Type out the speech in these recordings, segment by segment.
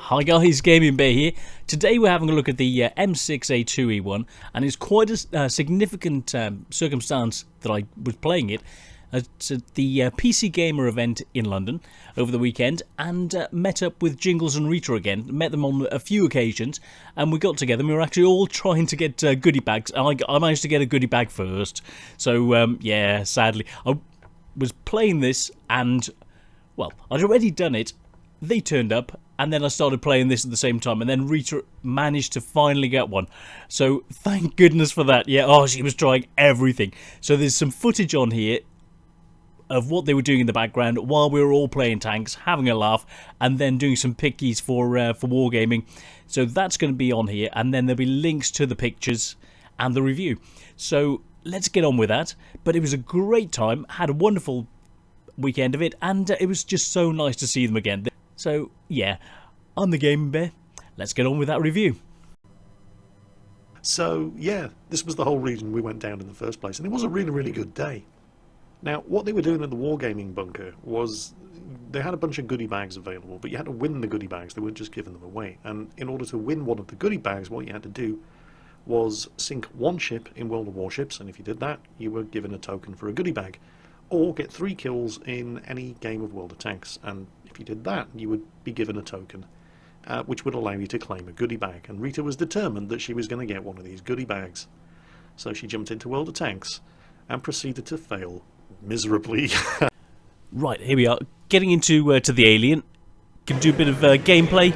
Hi guys, Gaming Bear here. Today we're having a look at the M6A2E1, and it's quite a significant circumstance that I was playing it at the PC Gamer event in London over the weekend, and met up with Jingles and Rita again. Met them on a few occasions, and we got together and we were actually all trying to get goodie bags, and I managed to get a goodie bag first. So yeah, sadly, I was playing this and, well, I'd already done it. They turned up, and then I started playing this at the same time, and then Rita managed to finally get one. So thank goodness for that. Yeah, oh, she was trying everything. So there's some footage on here of what they were doing in the background while we were all playing tanks, having a laugh, and then doing some pickies for wargaming. So that's going to be on here, and then there'll be links to the pictures and the review. So let's get on with that. But it was a great time, had a wonderful weekend of it, and it was just so nice to see them again. So yeah, I'm the Gaming Bear. Let's get on with that review. So yeah, this was the whole reason we went down in the first place, and it was a really good day. Now, what they were doing at the Wargaming bunker was they had a bunch of goodie bags available, but you had to win the goodie bags. They weren't just giving them away. And in order to win one of the goodie bags, what you had to do was sink one ship in World of Warships, and if you did that, you were given a token for a goodie bag, or get 3 kills in any game of World of Tanks. And if you did that, you would be given a token, which would allow you to claim a goodie bag. And Rita was determined that she was going to get one of these goodie bags. So she jumped into World of Tanks and proceeded to fail miserably. Right, here we are, getting into to the Alien. Can do a bit of gameplay.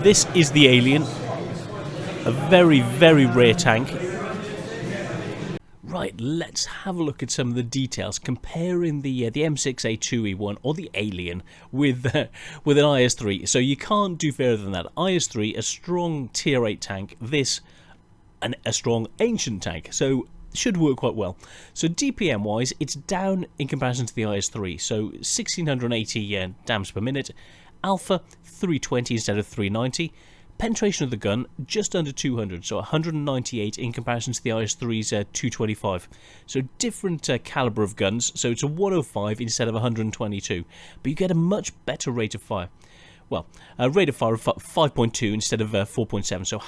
This is the Alien, a very rare tank. Right, let's have a look at some of the details, comparing the M6A2E1 or the Alien with an IS-3. So you can't do fairer than that. IS-3, a strong tier 8 tank. This, a strong ancient tank. So should work quite well. So DPM wise, it's down in comparison to the IS-3. So 1680 dams per minute. Alpha 320 instead of 390. Penetration of the gun just under 200, so 198 in comparison to the IS-3's 225. So different caliber of guns, so it's a 105 instead of 122, but you get a much better rate of fire. Well, a rate of fire of 5.2 instead of 4.7, so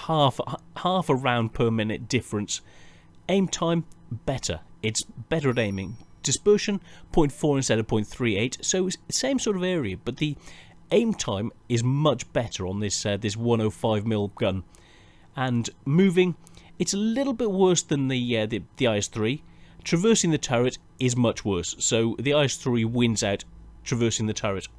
half a round per minute difference. Aim time, better. It's better at aiming. Dispersion, 0.4 instead of 0.38, so same sort of area, but the aim time is much better on this 105mm gun. And moving, it's a little bit worse than the IS-3. Traversing the turret is much worse, so the IS-3 wins out traversing the turret.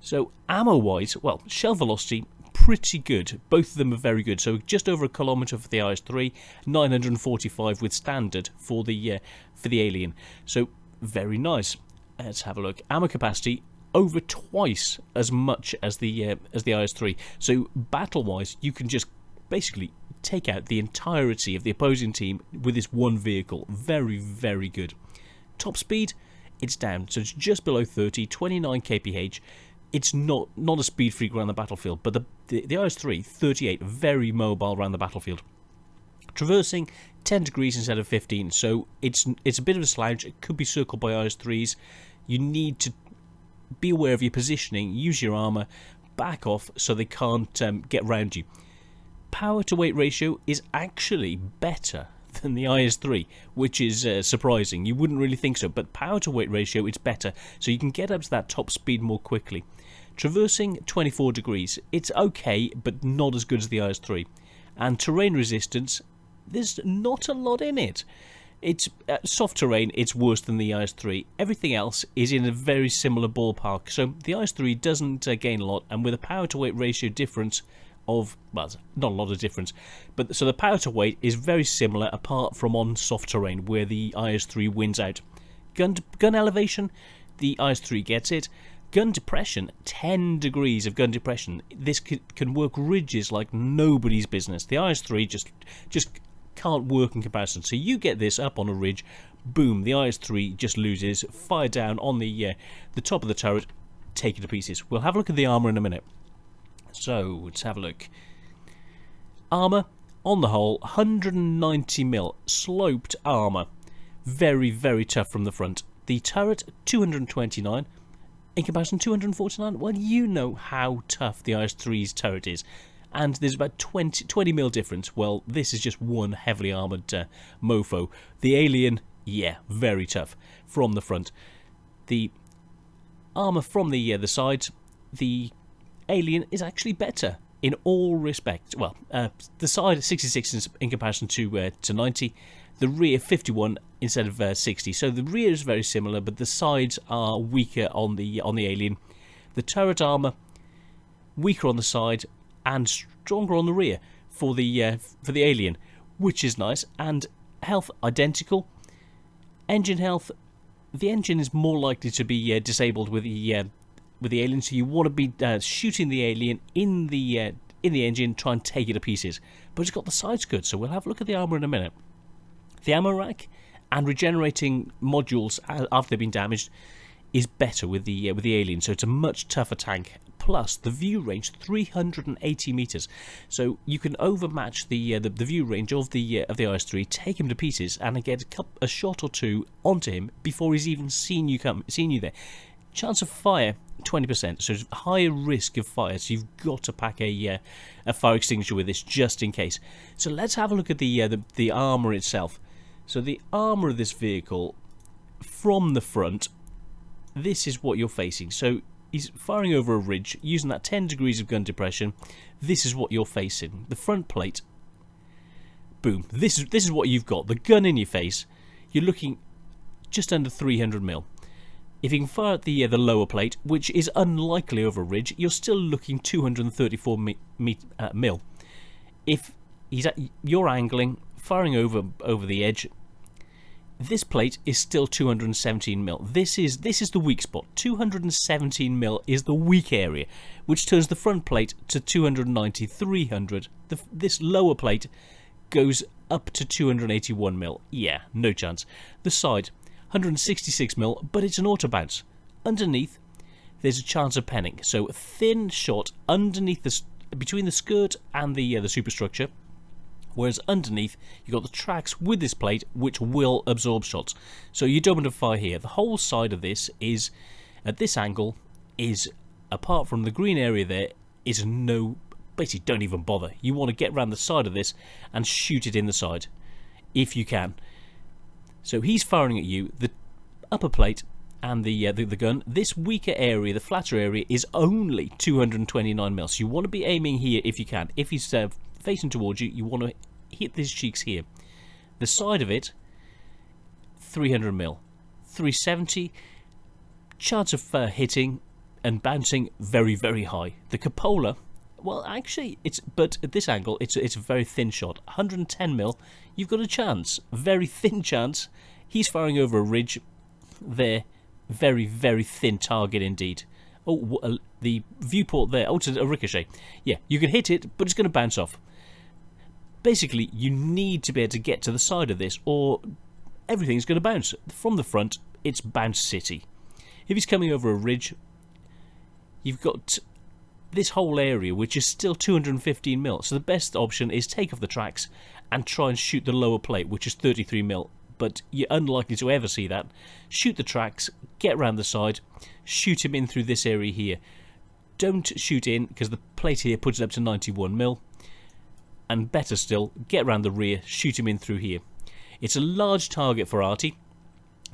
So ammo wise, well, shell velocity pretty good. Both of them are very good. So just over a kilometre for the IS-3, 945 with standard for the Alien. So very nice. Let's have a look. Ammo capacity over twice as much as the IS-3. So battle-wise, you can just basically take out the entirety of the opposing team with this one vehicle. Very good. Top speed, it's down, so it's just below 30, 29 kph. It's not a speed freak around the battlefield, but the IS-3, 38, very mobile around the battlefield. Traversing, 10 degrees instead of 15, so it's a bit of a slouch. It could be circled by IS-3s. You need to be aware of your positioning, use your armour, back off so they can't get round you. Power to weight ratio is actually better than the IS-3, which is surprising. You wouldn't really think so, but power to weight ratio it's better, so you can get up to that top speed more quickly. Traversing, 24 degrees. It's okay, but not as good as the IS-3. And terrain resistance, there's not a lot in it. It's soft terrain, it's worse than the IS-3. Everything else is in a very similar ballpark. So the IS-3 doesn't gain a lot, and with a power to weight ratio difference of, well, not a lot of difference, but so the power to weight is very similar apart from on soft terrain where the IS-3 wins out. Gun elevation, the IS-3 gets it. Gun depression, 10 degrees of gun depression. This can work ridges like nobody's business. The IS-3 just can't work in comparison. So you get this up on a ridge, boom, the IS-3 just loses. Fire down on the top of the turret, take it to pieces. We'll have a look at the armour in a minute. So let's have a look. Armour, on the whole, 190mm sloped armour. Very tough from the front. The turret, 229. In comparison, 249, well, you know how tough the IS-3's turret is. And there's about 20 mil difference. Well, this is just one heavily armoured mofo. The Alien, yeah, very tough from the front. The armour from the sides, the Alien is actually better in all respects. Well, the side 66 in comparison to 90. The rear 51 instead of 60. So the rear is very similar, but the sides are weaker on the Alien. The turret armour weaker on the side and stronger on the rear for the Alien, which is nice. And health identical. Engine health, the engine is more likely to be disabled with the Alien, so you want to be shooting the Alien in the engine, try and take it to pieces. But it's got the sides good, so we'll have a look at the armour in a minute. The ammo rack and regenerating modules after they've been damaged is better with the Alien, so it's a much tougher tank. Plus, the view range 380 meters, so you can overmatch the view range of the IS-3, take him to pieces, and get a shot or two onto him before he's even seen you there. Chance of fire 20%, so it's higher risk of fire. So you've got to pack a fire extinguisher with this just in case. So let's have a look at the armor itself. So the armor of this vehicle from the front, this is what you're facing. So he's firing over a ridge using that 10 degrees of gun depression. This is what you're facing. The front plate, boom. This is what you've got. The gun in your face. You're looking just under 300 mil. If you can fire at the lower plate, which is unlikely over a ridge, you're still looking 234 mil. If you're angling, firing over the edge, this plate is still 217 mil. This is the weak spot. 217 mil is the weak area, which turns the front plate to 290, 300. This lower plate goes up to 281 mil. Yeah, no chance. The side, 166 mil, but it's an auto bounce. Underneath, there's a chance of penning. So thin shot underneath between the skirt and the superstructure. Whereas underneath, you've got the tracks with this plate, which will absorb shots. So you don't want to fire here. The whole side of this is, at this angle, is, apart from the green area there, is no, basically don't even bother. You want to get around the side of this and shoot it in the side, if you can. So he's firing at you, the upper plate and the gun. This weaker area, the flatter area, is only 229 mil. So you want to be aiming here if you can. If he's facing towards you, you want to hit his cheeks here. The side of it, 300 mil, 370. Chance of hitting and bouncing very, very high. The cupola, well, actually, but at this angle, it's a very thin shot. 110 mil, you've got a chance, very thin chance. He's firing over a ridge there, very, very thin target indeed. Oh, the viewport there. Oh, it's a ricochet. Yeah, you can hit it, but it's going to bounce off. Basically, you need to be able to get to the side of this, or everything's going to bounce. From the front, it's bounce city. If he's coming over a ridge, you've got this whole area, which is still 215 mil. So the best option is take off the tracks and try and shoot the lower plate, which is 33 mil. But you're unlikely to ever see that. Shoot the tracks, get around the side, shoot him in through this area here. Don't shoot in, because the plate here puts it up to 91 mil. And better still, get around the rear, shoot him in through here. It's a large target for Artie.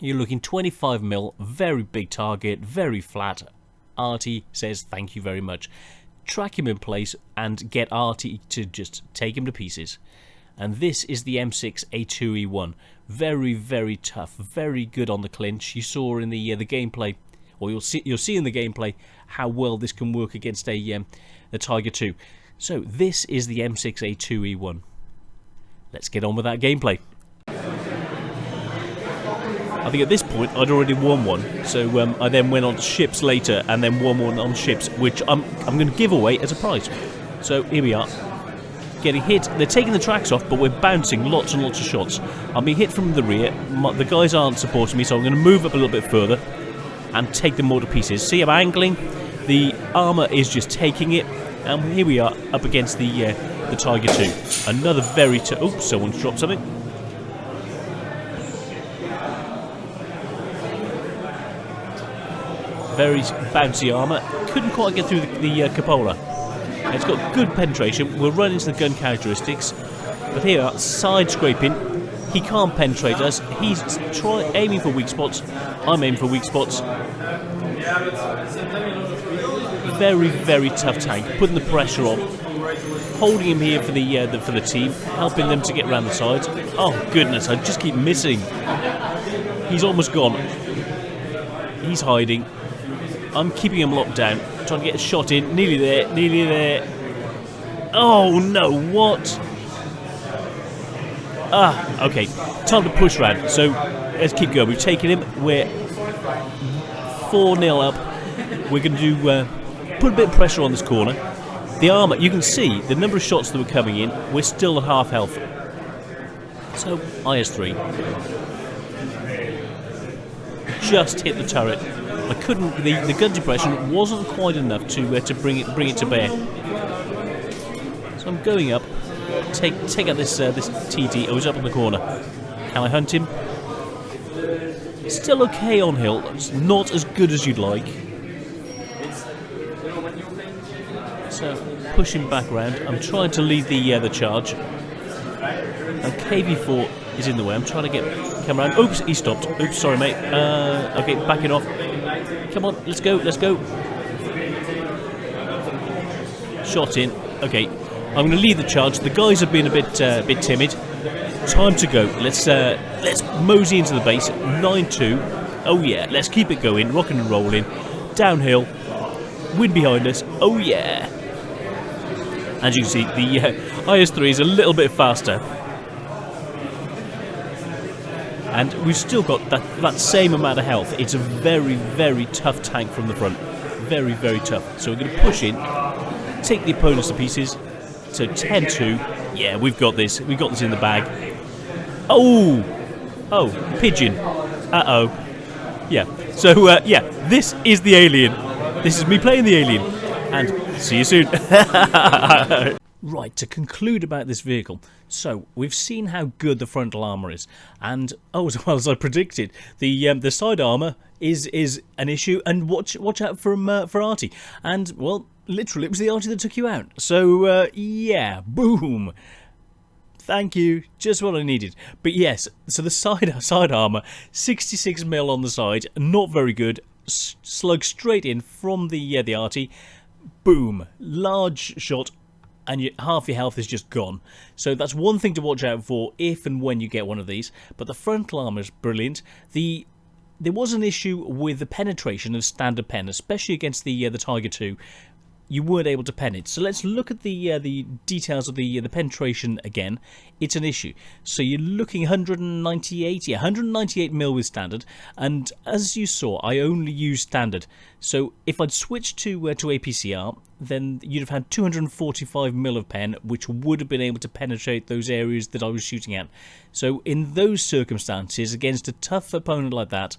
You're looking 25 mil, very big target, very flat. Artie says thank you very much. Track him in place and get Artie to just take him to pieces. And this is the M6A2E1. Very, very tough, very good on the clinch. You saw in the gameplay, or you'll see in the gameplay how well this can work against a Tiger II. So this is the M6A2E1. Let's get on with that gameplay. I think at this point I'd already won one, so I then went on to ships later and then won one on ships, which I'm going to give away as a prize. So here we are, getting hit. They're taking the tracks off, but we're bouncing lots and lots of shots. I'm being hit from the rear. The guys aren't supporting me, so I'm going to move up a little bit further and take them all to pieces. See, I'm angling. The armour is just taking it. And here we are up against the Tiger II. Another very oops, someone's dropped something. Very bouncy armour. Couldn't quite get through the cupola. It's got good penetration. We'll run into the gun characteristics. But here, side scraping. He can't penetrate us. He's aiming for weak spots. I'm aiming for weak spots. Very, very tough tank. Putting the pressure on. Holding him here for the team. Helping them to get around the sides. Oh, goodness. I just keep missing. He's almost gone. He's hiding. I'm keeping him locked down. Trying to get a shot in. Nearly there. Nearly there. Oh, no. What? Ah, okay. Time to push round. So, let's keep going. We've taken him. We're 4-0 up. We're going to do put a bit of pressure on this corner. The armour, you can see the number of shots that were coming in. We're still at half health. So, IS-3. Just hit the turret. I couldn't. The gun depression wasn't quite enough to bring it to bear. So I'm going up. Take out this TD. Oh, he's up in the corner. Can I hunt him? Still okay on hill. It's not as good as you'd like. So push him back round. I'm trying to lead the charge. And KV4 is in the way. I'm trying to come around. Oops, he stopped. Oops, sorry, mate. Okay, backing off. Come on, let's go. Shot in. Okay, I'm going to lead the charge. The guys have been a bit timid. Time to go. Let's mosey into the base. 9-2. Oh yeah, let's keep it going. Rocking and rolling. Downhill. Wind behind us. Oh yeah. As you can see, the IS-3 is a little bit faster. And we've still got that same amount of health. It's a very, very tough tank from the front. Very, very tough. So we're going to push in, take the opponents to pieces. So 10-2. Yeah, we've got this. We've got this in the bag. Oh! Oh, pigeon. Uh-oh. Yeah. So, yeah, this is the alien. This is me playing the alien. And see you soon. Right, to conclude about this vehicle, so we've seen how good the frontal armour is, and as well as I predicted, the side armour is an issue, and watch out for Artie, and well, literally it was the Artie that took you out. So yeah, boom. Thank you, just what I needed. But yes, so the side armour, 66mm on the side, not very good. Slug straight in from the Artie, boom, large shot. And half your health is just gone. So that's one thing to watch out for if and when you get one of these. But the frontal armour is brilliant. There was an issue with the penetration of standard pen, especially against the Tiger 2. You weren't able to pen it. So let's look at the details of the penetration again. It's an issue. So you're looking 198mm with standard, and as you saw, I only used standard. So if I'd switched to APCR, then you'd have had 245mm of pen, which would have been able to penetrate those areas that I was shooting at. So in those circumstances, against a tough opponent like that,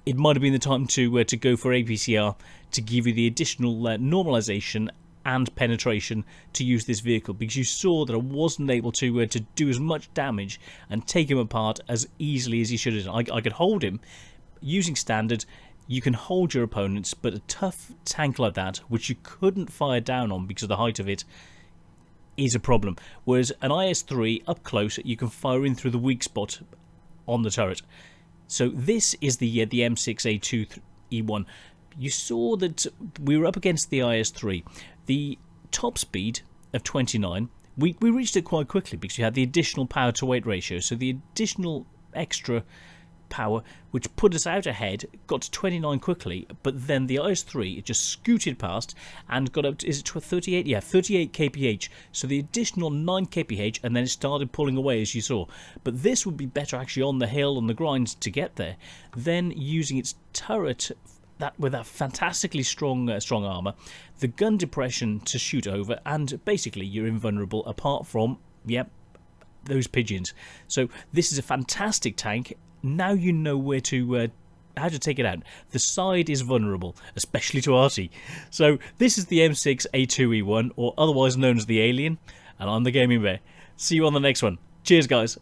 it might have been the time to go for APCR to give you the additional normalization and penetration to use this vehicle, because you saw that I wasn't able to do as much damage and take him apart as easily as he should have done. I could hold him using standard. You can hold your opponents, but a tough tank like that, which you couldn't fire down on because of the height of it, is a problem. Whereas an IS-3 up close, you can fire in through the weak spot on the turret. So this is the M6A2E1. You saw that we were up against the IS-3. The top speed of 29, we reached it quite quickly because you had the additional power to weight ratio. So the additional extra power, which put us out ahead, got to 29 quickly, but then the IS-3, it just scooted past and got up to, is it 38? Yeah, 38 kph. So the additional 9 kph, and then it started pulling away, as you saw. But this would be better actually on the hill and the grinds to get there, than using its turret with that fantastically strong armour, the gun depression to shoot over, and basically you're invulnerable apart from, yep, those pigeons. So this is a fantastic tank. Now you know where to how to take it out. The side is vulnerable, especially to Artie. So this is the M6A2E1, or otherwise known as the Alien, and I'm the Gaming Bear. See you on the next one. Cheers, guys.